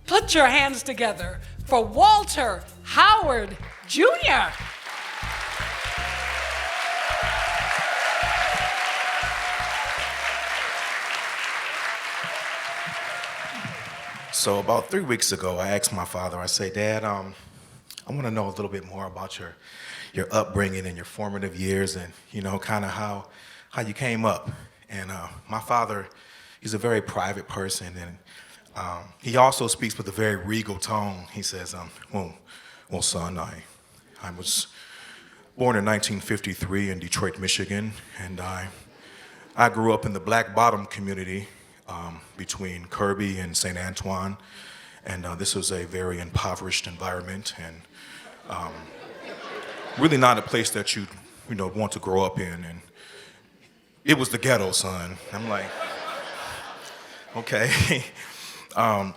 Put your hands together for Walter Howard Jr. So about 3 weeks ago, I asked my father, I say, Dad, I want to know a little bit more about your upbringing and your formative years and, kind of how you came up. And my father, he's a very private person, and he also speaks with a very regal tone. He says, well, son, I was born in 1953 in Detroit, Michigan, and I grew up in the Black Bottom community between Kirby and St. Antoine, and this was a very impoverished environment, and really not a place that you want to grow up in. And it was the ghetto, son. I'm like, okay.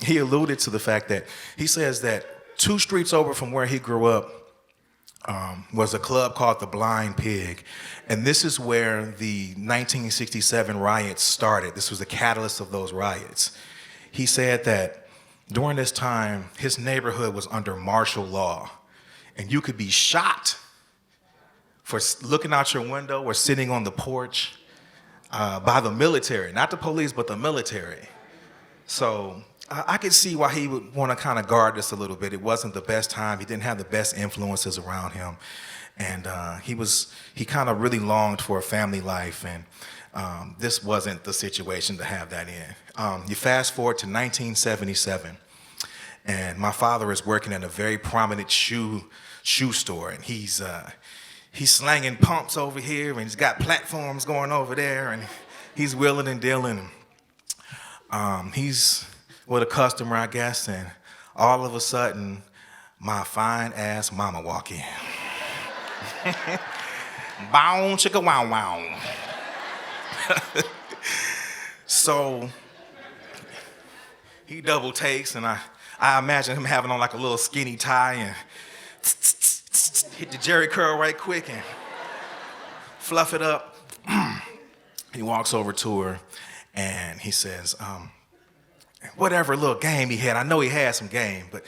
He alluded to the fact that he says that 2 streets over from where he grew up was a club called the Blind Pig. And this is where the 1967 riots started. This was the catalyst of those riots. He said that during this time, his neighborhood was under martial law. And you could be shot for looking out your window or sitting on the porch by the military. Not the police, but the military. So I could see why he would want to kind of guard this a little bit. It wasn't the best time. He didn't have the best influences around him. And he kind of really longed for a family life. And this wasn't the situation to have that in. You fast forward to 1977. And my father is working in a very prominent shoe store. And he's slanging pumps over here. And he's got platforms going over there. And he's wheeling and dealing. He's with a customer, I guess, and all of a sudden, my fine-ass mama walk in. Bow, chicka, wow, wow. So he double takes, and I imagine him having on like a little skinny tie and hit the jerry curl right quick and fluff it up. He walks over to her, and he says, whatever little game he had, I know he had some game, but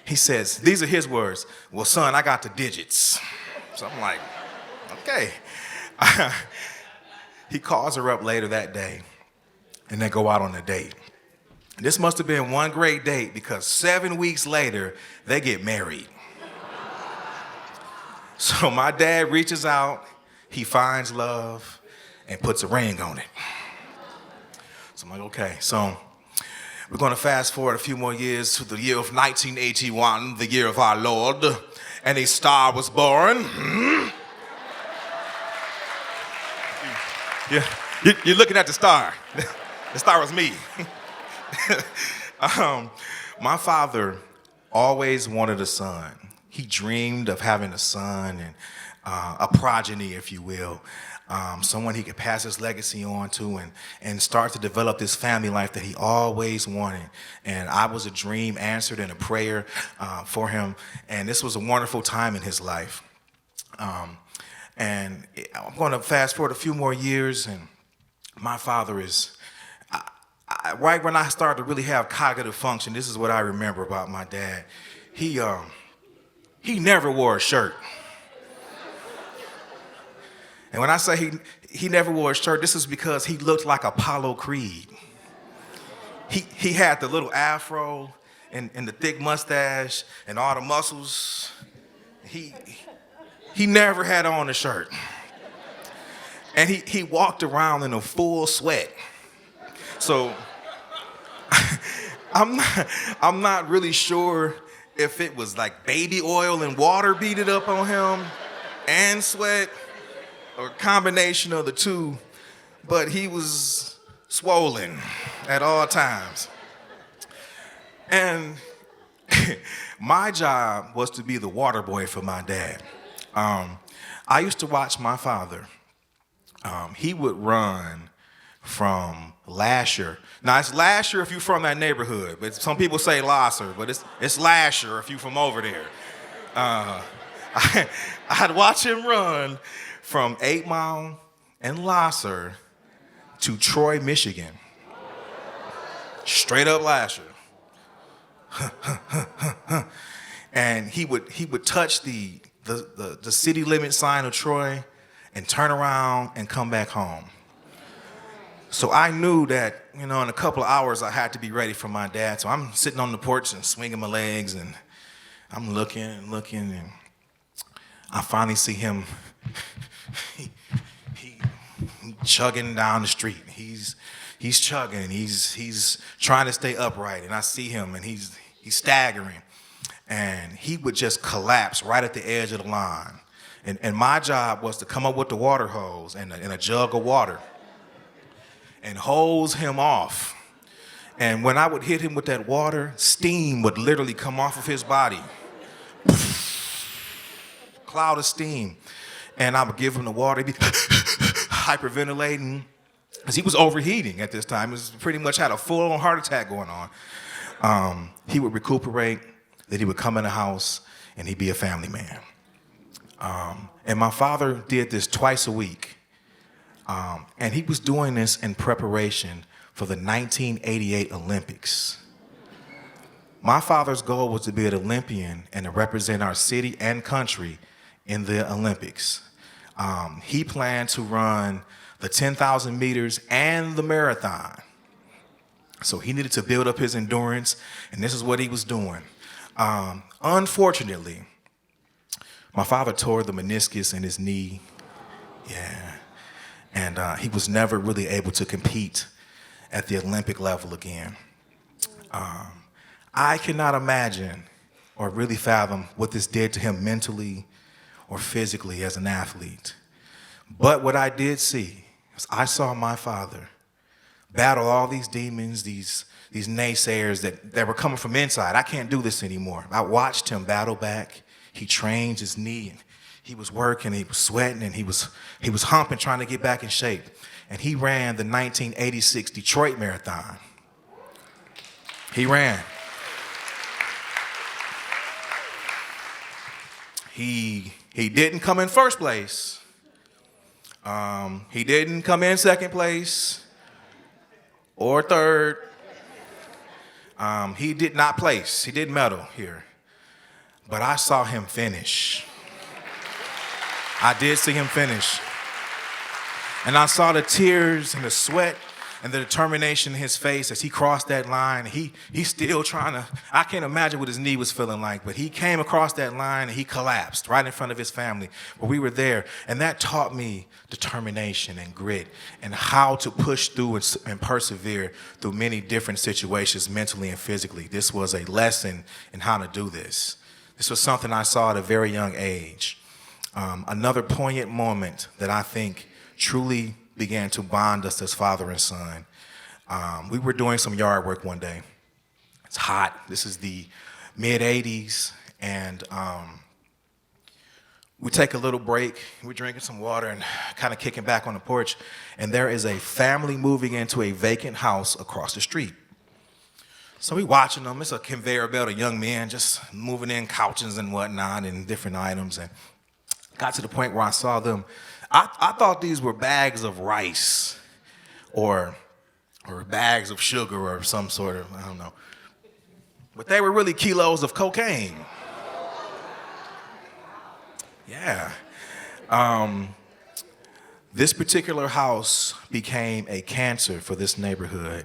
he says, these are his words, well, son, I got the digits. So I'm like, okay. He calls her up later that day, and they go out on a date. This must have been one great date, because 7 weeks later, they get married. So my dad reaches out, he finds love, and puts a ring on it. So I'm like, okay, so we're going to fast forward a few more years to the year of 1981, the year of our Lord, and a star was born. Yeah, you're looking at the star. The star was me. My father always wanted a son. He dreamed of having a son and a progeny, if you will. Someone he could pass his legacy on to and start to develop this family life that he always wanted. And I was a dream answered in a prayer for him. And this was a wonderful time in his life. And I'm going to fast forward a few more years, and my father is, right when I started to really have cognitive function, this is what I remember about my dad. He never wore a shirt. And when I say he never wore a shirt, this is because he looked like Apollo Creed. He had the little afro and the thick mustache and all the muscles. He never had on a shirt. And he walked around in a full sweat. So I'm not really sure if it was like baby oil and water beat it up on him and sweat, or a combination of the two, but he was swollen at all times. And my job was to be the water boy for my dad. I used to watch my father. He would run from Lasher. Now, it's Lasher if you're from that neighborhood, but some people say Lasser, but it's Lasher if you're from over there. I'd watch him run from 8 Mile and Lasser to Troy, Michigan. Straight up Lasher. And he would touch the city limit sign of Troy and turn around and come back home. So I knew that, in a couple of hours I had to be ready for my dad. So I'm sitting on the porch and swinging my legs, and I'm looking and looking, and I finally see him he chugging down the street. He's chugging, he's trying to stay upright, and I see him, and he's staggering. And he would just collapse right at the edge of the line. And my job was to come up with the water hose and a jug of water and hose him off. And when I would hit him with that water, steam would literally come off of his body. Cloud of steam. And I would give him the water, he'd be hyperventilating, because he was overheating at this time. He was pretty much had a full-on heart attack going on. He would recuperate, then he would come in the house, and he'd be a family man. And my father did this twice a week. And he was doing this in preparation for the 1988 Olympics. My father's goal was to be an Olympian and to represent our city and country in the Olympics. He planned to run the 10,000 meters and the marathon. So he needed to build up his endurance, and this is what he was doing. Unfortunately, my father tore the meniscus in his knee. Yeah. And he was never really able to compete at the Olympic level again. I cannot imagine or really fathom what this did to him mentally or physically as an athlete. But what I did see was I saw my father battle all these demons, these naysayers that were coming from inside. I can't do this anymore. I watched him battle back. He trained his knee, and he was working, he was sweating, and he was humping, trying to get back in shape. And he ran the 1986 Detroit Marathon. He ran. He didn't come in first place. He didn't come in second place or third. He did not place. He didn't medal here. But I saw him finish. I did see him finish. And I saw the tears and the sweat and the determination in his face as he crossed that line. He's still trying to, I can't imagine what his knee was feeling like, but he came across that line and he collapsed right in front of his family. But we were there, and that taught me determination and grit and how to push through and persevere through many different situations mentally and physically. This was a lesson in how to do this. This was something I saw at a very young age. Another poignant moment that I think truly began to bond us as father and son. We were doing some yard work one day. It's hot. This is the mid-'80s, and we take a little break. We're drinking some water and kind of kicking back on the porch, and there is a family moving into a vacant house across the street. So we watching them. It's a conveyor belt of young men just moving in couches and whatnot and different items, and got to the point where I saw them. I thought these were bags of rice or bags of sugar or some sort of, I don't know. But they were really kilos of cocaine. Yeah. This particular house became a cancer for this neighborhood,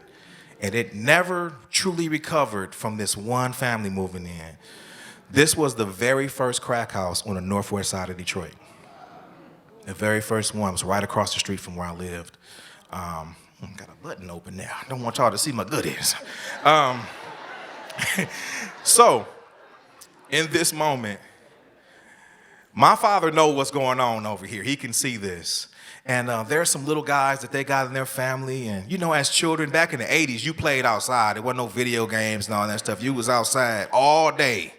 and it never truly recovered from this one family moving in. This was the very first crack house on the northwest side of Detroit. The very first one was right across the street from where I lived. Got a button open there. I don't want y'all to see my goodies. So, in this moment, my father knows what's going on over here. He can see this. And there's some little guys that they got in their family. And, as children, back in the 80s, you played outside. There wasn't no video games and all that stuff. You was outside all day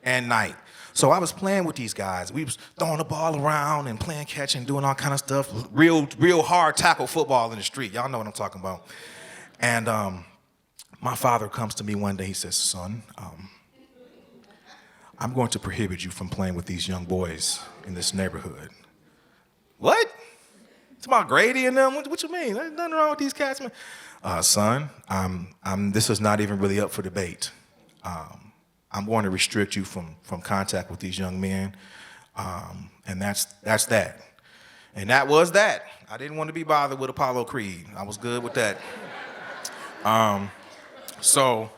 and night. So I was playing with these guys. We was throwing the ball around and playing catch and doing all kind of stuff. Real hard tackle football in the street. Y'all know what I'm talking about. And my father comes to me one day. He says, "Son, I'm going to prohibit you from playing with these young boys in this neighborhood." What? It's about Grady and them? What you mean? There's nothing wrong with these cats, man. Son, this is not even really up for debate. I'm going to restrict you from contact with these young men. And that's that. And that was that. I didn't want to be bothered with Apollo Creed. I was good with that. So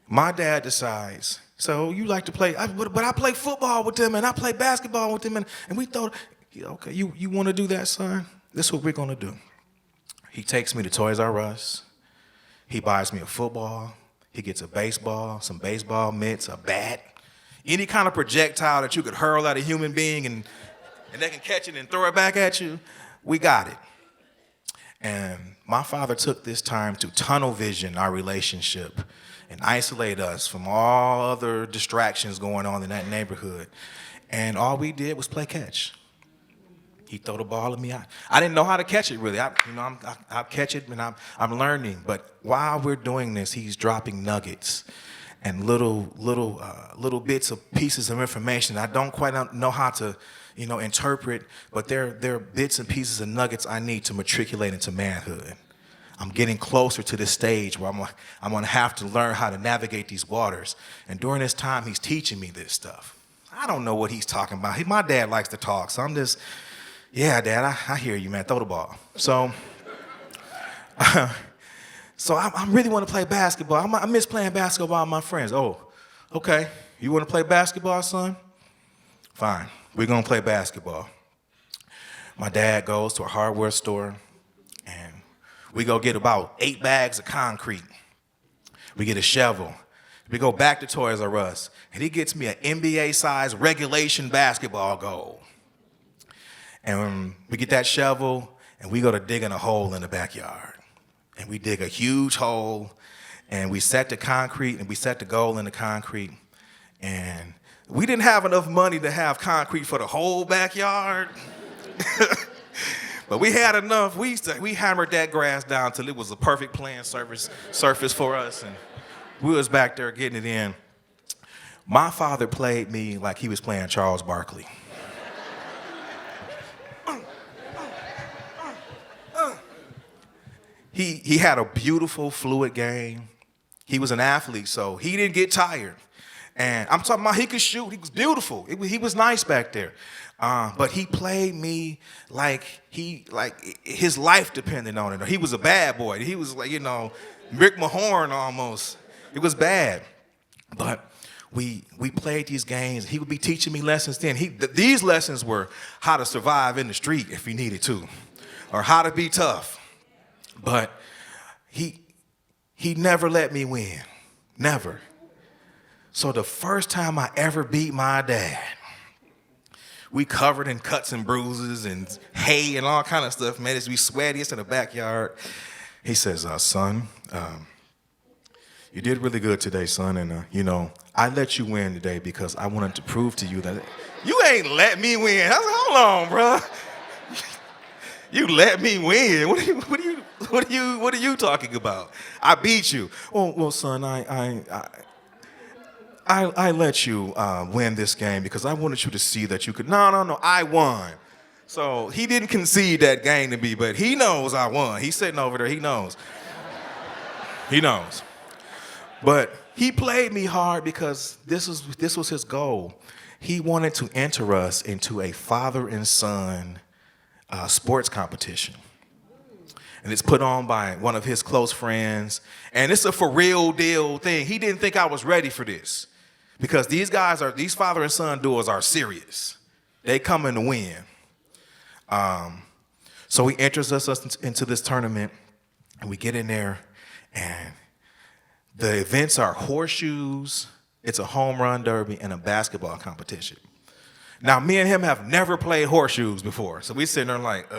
my dad decides, so you like to play, but I play football with them and I play basketball with them. And we thought, okay, you want to do that, son? This is what we're going to do. He takes me to Toys R Us. He buys me a football. He gets a baseball, some baseball mitts, a bat, any kind of projectile that you could hurl at a human being and they can catch it and throw it back at you. We got it. And my father took this time to tunnel vision our relationship and isolate us from all other distractions going on in that neighborhood. And all we did was play catch. He throw the ball at me. I didn't know how to catch it really. I'll catch it and I'm learning. But while we're doing this, he's dropping nuggets and little bits of pieces of information I don't quite know how to interpret, but they're bits and pieces and nuggets I need to matriculate into manhood. I'm getting closer to this stage where I'm gonna have to learn how to navigate these waters. And during this time, he's teaching me this stuff. I don't know what he's talking about. My dad likes to talk, so I'm just, yeah, Dad, I hear you, man. Throw the ball. So, I really want to play basketball. I miss playing basketball with my friends. Oh, okay. You want to play basketball, son? Fine. We're going to play basketball. My dad goes to a hardware store, and we go get about 8 bags of concrete. We get a shovel. We go back to Toys R Us, and he gets me an NBA-sized regulation basketball goal. And we get that shovel, and we go to digging a hole in the backyard. And we dig a huge hole, and we set the concrete, and we set the goal in the concrete. And we didn't have enough money to have concrete for the whole backyard. But we had enough. We hammered that grass down till it was a perfect playing surface for us. And we was back there getting it in. My father played me like he was playing Charles Barkley. He had a beautiful, fluid game. He was an athlete, so he didn't get tired. And I'm talking about he could shoot. He was beautiful. He was nice back there. But he played me like his life depended on it. He was a bad boy. He was like, Rick Mahorn almost. It was bad. But we played these games. He would be teaching me lessons then. These lessons were how to survive in the street if you needed to, or how to be tough. But he never let me win. Never. So the first time I ever beat my dad, we covered in cuts and bruises and hay and all kind of stuff, man. It's be sweaty. It's in the backyard. He says, son, you did really good today, son. And, I let you win today because I wanted to prove to you that you ain't let me win. I said, hold on, bro. You let me win. What are you talking about? I beat you. Well, son, I let you win this game because I wanted you to see that you could. No, I won. So he didn't concede that game to me, but he knows I won. He's sitting over there. He knows. He knows. But he played me hard because this was his goal. He wanted to enter us into a father and son sports competition. And it's put on by one of his close friends. And it's a for real deal thing. He didn't think I was ready for this. Because these father and son duels are serious. They come in to win. So he enters us into this tournament. And we get in there. And the events are horseshoes. It's a home run derby and a basketball competition. Now, me and him have never played horseshoes before. So we sitting there like,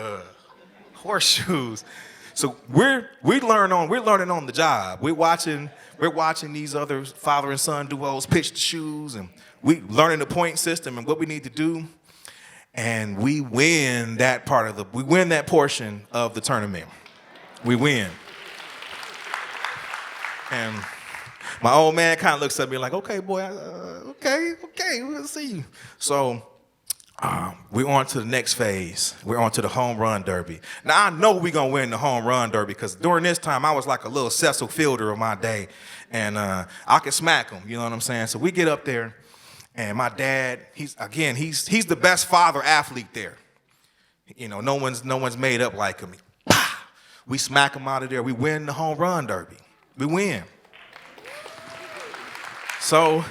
horseshoes. So we're learning on the job. We're watching these other father and son duos pitch the shoes, and we learning the point system and what we need to do. And we win that portion of the tournament. We win. And my old man kind of looks at me like, okay, boy, okay, we'll see you. So We're on to the next phase. We're on to the home run derby. Now, I know we're going to win the home run derby because during this time, I was like a little Cecil Fielder of my day, and I could smack him, you know what I'm saying? So we get up there, and my dad, he's the best father athlete there. You know, no one's made up like him. Pow! We smack him out of there. We win the home run derby. We win. So,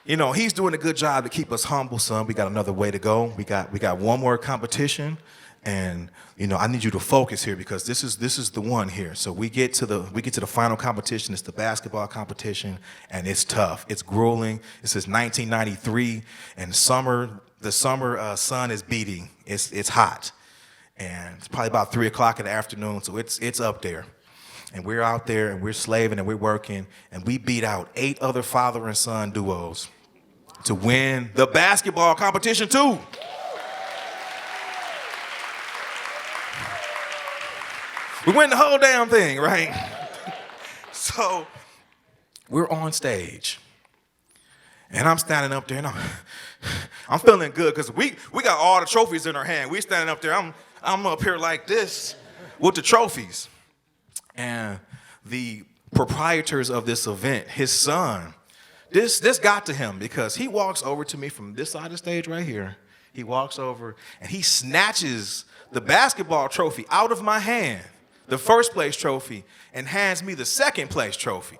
you know, he's doing a good job to keep us humble, son. We got another way to go. We got one more competition, and you know, I need you to focus here because this is the one here. So we get to the final competition. It's the basketball competition, and it's tough. It's grueling. This is 1993, and the summer sun is beating. It's hot, and it's probably about 3 o'clock in the afternoon. So it's up there. And we're out there, and we're slaving, and we're working, and we beat out 8 other father and son duos to win the basketball competition too. We win the whole damn thing, right? So we're on stage, and I'm standing up there, and I'm feeling good because we got all the trophies in our hand. We standing up there. I'm up here like this with the trophies. And the proprietors of this event, his son, this got to him because he walks over to me from this side of the stage right here. He walks over and he snatches the basketball trophy out of my hand, the first place trophy, and hands me the second place trophy.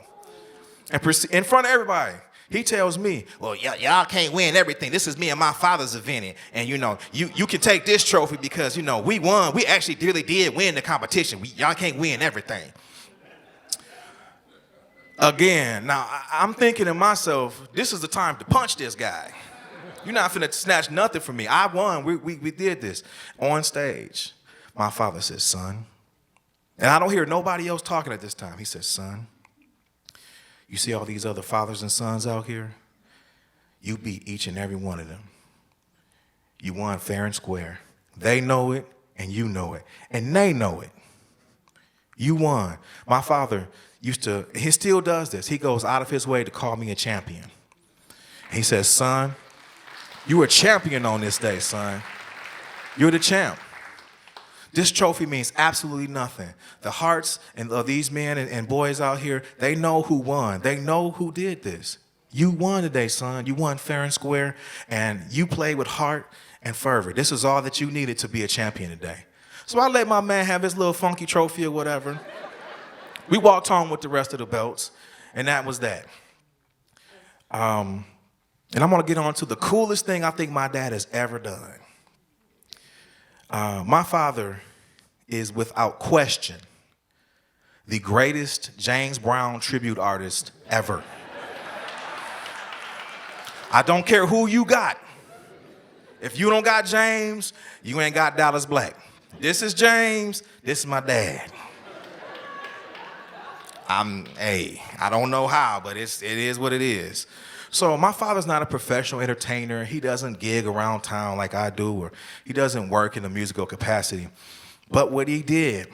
And in front of everybody, he tells me, well, y'all can't win everything. This is me and my father's event. And, you know, you can take this trophy because, you know, we won. We actually really did win the competition. Y'all can't win everything. Again, now, I'm thinking to myself, this is the time to punch this guy. You're not finna snatch nothing from me. I won. We did this on stage. My father says, son, and I don't hear nobody else talking at this time. He says, son, you see all these other fathers and sons out here? You beat each and every one of them. You won fair and square. They know it, and you know it, and they know it. You won. My father he still does this. He goes out of his way to call me a champion. He says, son, you were a champion on this day, son. You're the champ. This trophy means absolutely nothing. The hearts of these men and boys out here, they know who won. They know who did this. You won today, son. You won fair and square, and you played with heart and fervor. This is all that you needed to be a champion today. So I let my man have his little funky trophy or whatever. We walked home with the rest of the belts, and that was that. And I'm going to get on to the coolest thing I think my dad has ever done. My father is without question the greatest James Brown tribute artist ever. I don't care who you got. If you don't got James, you ain't got Dallas Black. This is James, this is my dad. I don't know how, but it is what it is. So my father's not a professional entertainer. He doesn't gig around town like I do, or he doesn't work in a musical capacity. But what he did,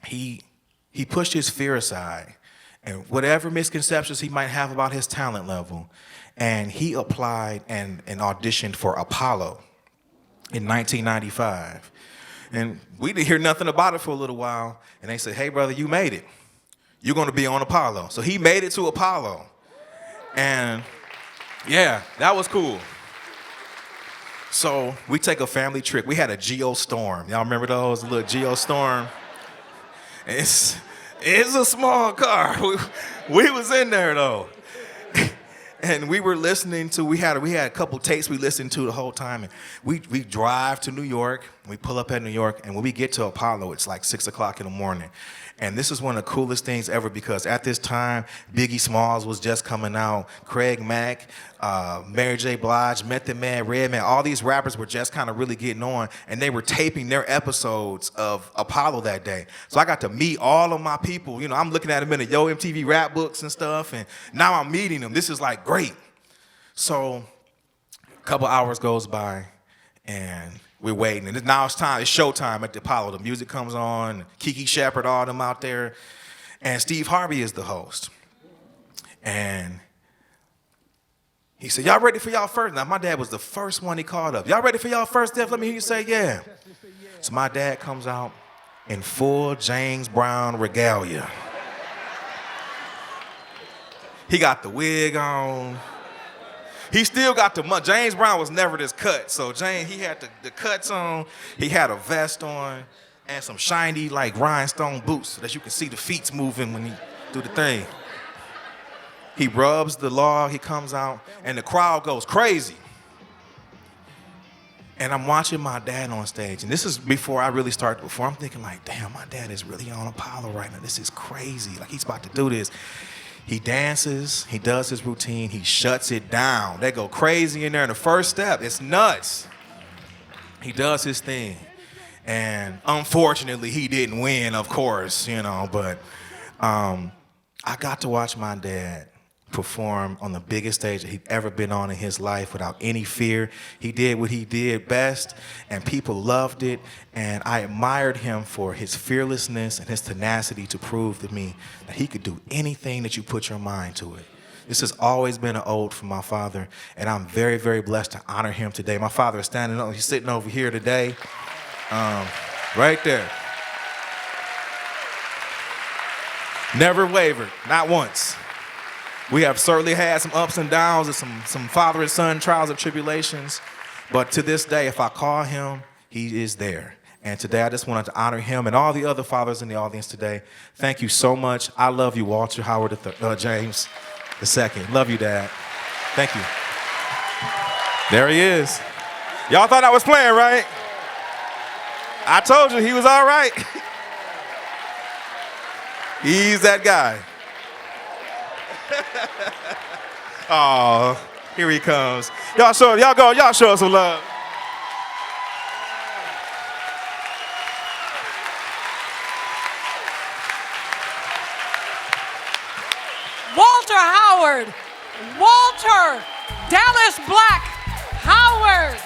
he pushed his fear aside and whatever misconceptions he might have about his talent level, and he applied and auditioned for Apollo in 1995. And we didn't hear nothing about it for a little while, and they said, hey, brother, you made it. You're going to be on Apollo. So he made it to Apollo. And yeah, that was cool. So we take a family trip. We had a Geostorm. Y'all remember those? A little Geostorm. It's a small car. We was in there though. And we were listening to, we had a couple tapes we listened to the whole time. And we drive to New York. We pull up at New York. And when we get to Apollo, it's like 6 o'clock in the morning. And this is one of the coolest things ever because at this time, Biggie Smalls was just coming out, Craig Mack, Mary J. Blige, Method Man, Redman, all these rappers were just kind of really getting on, and they were taping their episodes of Apollo that day. So I got to meet all of my people. You know, I'm looking at them in the Yo MTV rap books and stuff, and now I'm meeting them. This is like great. So a couple hours goes by, and we're waiting, and now it's showtime at the Apollo. The music comes on, Kiki Shepard, all them out there, and Steve Harvey is the host. And He said, y'all ready for y'all first? Now, my dad was the first one he called up. Y'all ready for y'all first, Def? Let me hear you say, yeah. So my dad comes out in full James Brown regalia. He got the wig on. He still got the money. James Brown was never this cut. So he had the cuts on. He had a vest on and some shiny like rhinestone boots so that you can see the feet moving when he do the thing. He rubs the log, he comes out, and the crowd goes crazy. And I'm watching my dad on stage, and this is before I really started to perform. I'm thinking like, damn, my dad is really on Apollo right now. This is crazy. Like, he's about to do this. He dances, he does his routine, he shuts it down. They go crazy in there in the first step. It's nuts. He does his thing. And unfortunately, he didn't win, of course, but I got to watch my dad perform on the biggest stage that he'd ever been on in his life without any fear. He did what he did best, and people loved it, and I admired him for his fearlessness and his tenacity to prove to me that he could do anything that you put your mind to it. This has always been an ode from my father, and I'm very, very blessed to honor him today. My father is standing up. He's sitting over here today, right there. Never wavered, not once. We have certainly had some ups and downs and some father and son trials and tribulations. But to this day, if I call him, he is there. And today I just wanted to honor him and all the other fathers in the audience today. Thank you so much. I love you, Walter Howard James II. Love you, Dad. Thank you. There he is. Y'all thought I was playing, right? I told you he was all right. He's that guy. Oh, here he comes. Y'all show us some love. Walter Howard. Walter Dallas Black Howard.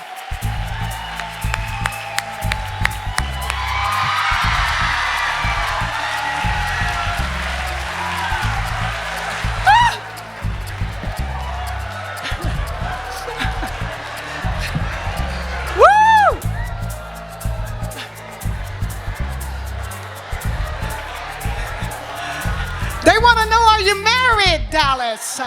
They want to know, are you married, Dallas?